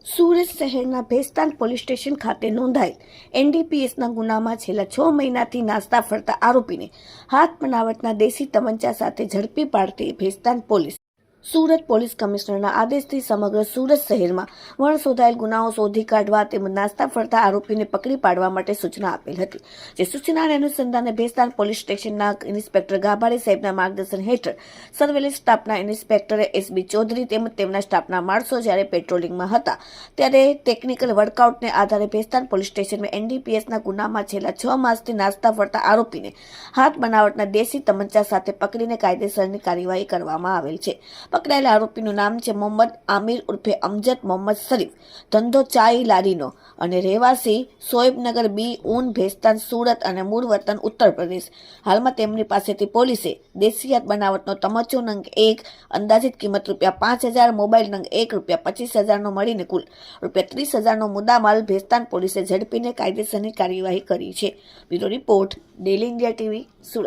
સુરત શહેરના Bhestan police station ખાતે નોંધાયેલ એનડીપીએસના ગુનામાં છેલ્લા 6 મહિનાથી નાસ્તા ફરતા આરોપીને હાથ બનાવટના દેશી તમંચા સાથે ઝડપી પાડતી ભેસ્તાન પોલીસ સુરત પોલીસ કમિશનરના આદેશથી સમગ્ર સુરત શહેરમાં વણશોધાયેલ ગુનાઓ શોધી કાઢવા તેમજ નાસ્તા ફરતા આરોપીને પકડી પાડવા માટે સૂચના આપેલ હતી। જે સૂચનાને અનુસંધાને ભેસ્તાન પોલીસ સ્ટેશનના ઇન્સ્પેક્ટર ગાભાડી સાહેબના માર્ગદર્શન હેઠળ સર્વેલન્સ સ્ટાફના ઇન્સ્પેક્ટરે એસબી ચૌધરી તેમજ તેમના સ્ટાફના માણસો જ્યારે પેટ્રોલિંગમાં હતા ત્યારે ટેકનિકલ વર્કઆઉટને આધારે ભેસ્તાન પોલીસ સ્ટેશનમાં એનડીપીએસના ગુનામાં છેલ્લા 6 માસથી નાસ્તા ફરતા આરોપીને હાથ બનાવટના દેશી તમંચા સાથે પકડીને કાયદેસરની કાર્યવાહી કરવામાં આવેલ છે। પકડાયેલા આરોપીનું નામ છે મોહમ્મદ આમિર ઉર્ફે અમજદ મોહમ્મદ શરીફ, ધંધો ચાઈ લારીનો અને રહેવાસી સોએબનગર બી ઊન ભેસ્તાન સુરત અને મૂળ વતન ઉત્તર પ્રદેશ। હાલમાં તેમની પાસેથી પોલીસે દેશી હાથ બનાવટનો તમંચો નંગ 1 અંદાજિત કિંમત ₹5000, મોબાઈલ નંગ 1 ₹25,000 મળીને કુલ ₹30,000 મુદ્દામાલ ભેસ્તાન પોલીસે ઝડપીને કાયદેસરની કાર્યવાહી કરી છે। Bureau report, daily India TV, Surat.